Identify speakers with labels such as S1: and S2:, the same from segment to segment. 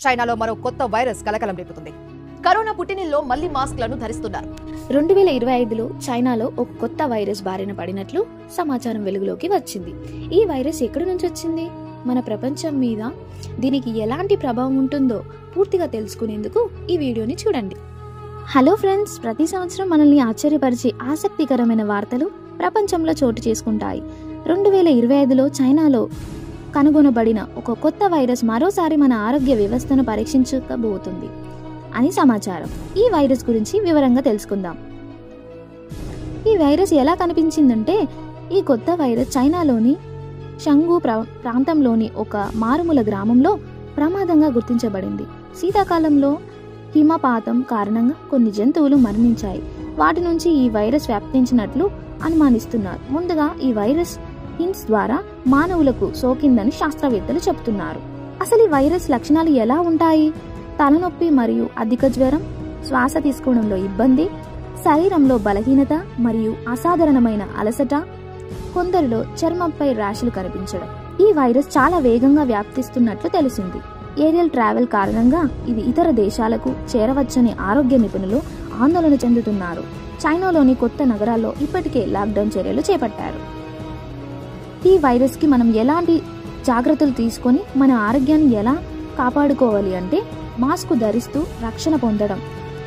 S1: చైనాలో మరో కొత్త వైరస్ కలకలం రేపుతుంది. కరోనా పుట్టినిల్లో మళ్లీ మాస్క్లను ధరిస్తున్నారు.
S2: 2025లో చైనాలో ఒక కొత్త వైరస్ బారిన పడినట్లు సమాచారం వెలుగులోకి వచ్చింది. ఈ వైరస్ ఎక్కడి నుంచి వచ్చింది, మన ప్రపంచం మీద దీనికి ఎలాంటి ప్రభావం ఉంటుందో పూర్తిగా తెలుసుకునేందుకు ఈ వీడియోని చూడండి. హలో ఫ్రెండ్స్, ప్రతి సంవత్సరం మనల్ని ఆశ్చర్యపరిచే ఆసక్తికరమైన వార్తలు ప్రపంచంలో చోటు చేసుకుంటాయి. 2025లో చైనాలో కనుగొనబడిన ఒక కొత్త వైరస్ మరోసారి మన ఆరోగ్య వ్యవస్థను పరీక్షించబోతుంది అని సమాచారం. ఈ వైరస్ గురించి వివరంగా తెలుసుకుందాం. ఈ వైరస్ ఎలా కనిపించిందంటే, ఈ కొత్త వైరస్ చైనాలోని షంగు ప్రాంతంలోని ఒక మారుమూల గ్రామంలో ప్రమాదంగా గుర్తించబడింది. శీతాకాలంలో హిమపాతం కారణంగా కొన్ని జంతువులు మరణించాయి. వాటి నుంచి ఈ వైరస్ వ్యాపించినట్లు అనుమానిస్తున్నారు. ముందుగా ఈ వైరస్ హిన్స్ ద్వారా మానవులకు సోకిందని శాస్త్రవేత్తలు చెబుతున్నారు. అసలు ఈ వైరస్ లక్షణాలు ఎలా ఉంటాయి? తలనొప్పి మరియు అధిక జ్వరం, శ్వాస తీసుకోవడంలో ఇబ్బంది, శరీరంలో బలహీనత మరియు అసాధారణమైన అలసట, కొందరిలో చర్మంపై ర్యాషులు కనిపించడం. ఈ వైరస్ చాలా వేగంగా వ్యాప్తిస్తున్నట్లు తెలిసింది. ఏరియల్ ట్రావెల్ కారణంగా ఇది ఇతర దేశాలకు చేరవచ్చని ఆరోగ్య నిపుణులు ఆందోళన చెందుతున్నారు. చైనాలోని కొత్త నగరాల్లో ఇప్పటికే లాక్డౌన్ చర్యలు చేపట్టారు. ఈ వైరస్ కి మనం ఎలాంటి జాగ్రత్తలు తీసుకొని మన ఆరోగ్యాన్ని ఎలా కాపాడుకోవాలి అంటే, మాస్క్ ధరిస్తూ రక్షణ పొందడం,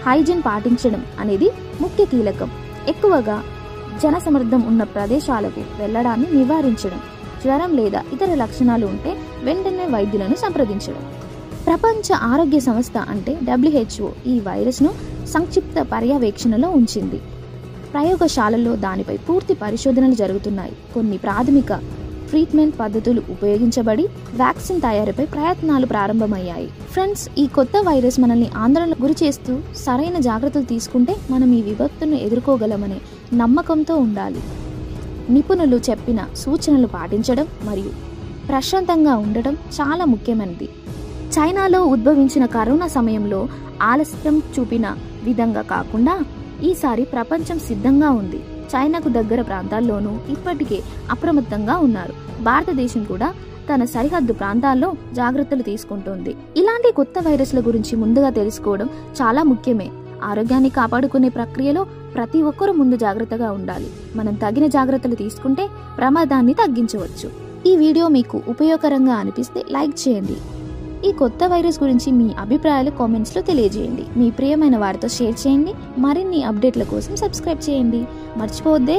S2: హైజీన్ పాటించడం అనేది ముఖ్య కీలకం. ఎక్కువగా జనసమర్థం ఉన్న ప్రదేశాలకు వెళ్లడాన్ని నివారించడం, జ్వరం లేదా ఇతర లక్షణాలు ఉంటే వెంటనే వైద్యులను సంప్రదించడం. ప్రపంచ ఆరోగ్య సంస్థ అంటే WHO ఈ వైరస్ను సంక్షిప్త పర్యవేక్షణలో ఉంచింది. ప్రయోగశాలల్లో దానిపై పూర్తి పరిశోధనలు జరుగుతున్నాయి. కొన్ని ప్రాథమిక ట్రీట్మెంట్ పద్ధతులు ఉపయోగించబడి వ్యాక్సిన్ తయారీపై ప్రయత్నాలు ప్రారంభమయ్యాయి. ఫ్రెండ్స్, ఈ కొత్త వైరస్ మనల్ని ఆందోళనకు గురి చేస్తూ సరైన జాగ్రత్తలు తీసుకుంటే మనం ఈ విపత్తును ఎదుర్కోగలమనే నమ్మకంతో ఉండాలి. నిపుణులు చెప్పిన సూచనలు పాటించడం మరియు ప్రశాంతంగా ఉండటం చాలా ముఖ్యమైనది. చైనాలో ఉద్భవించిన కరోనా సమయంలో ఆలస్యం చూపిన విధంగా కాకుండా ఈసారి ప్రపంచం సిద్ధంగా ఉంది. చైనాకు దగ్గర ప్రాంతాల్లోనూ ఇప్పటికే అప్రమత్తంగా ఉన్నారు. భారతదేశం కూడా తన సరిహద్దు ప్రాంతాల్లో జాగ్రత్తలు తీసుకుంటోంది. ఇలాంటి కొత్త వైరస్ల గురించి ముందుగా తెలుసుకోవడం చాలా ముఖ్యమే. ఆరోగ్యాన్ని కాపాడుకునే ప్రక్రియలో ప్రతి ఒక్కరూ ముందు జాగ్రత్తగా ఉండాలి. మనం తగిన జాగ్రత్తలు తీసుకుంటే ప్రమాదాన్ని తగ్గించవచ్చు. ఈ వీడియో మీకు ఉపయోగకరంగా అనిపిస్తే లైక్ చేయండి. ఈ కొత్త వైరస్ గురించి మీ అభిప్రాయాలు కామెంట్స్ లో తెలియజేయండి. మీ ప్రియమైన వారితో షేర్ చేయండి. మరిన్ని అప్డేట్ల కోసం సబ్స్క్రైబ్ చేయండి. మర్చిపోవద్దే.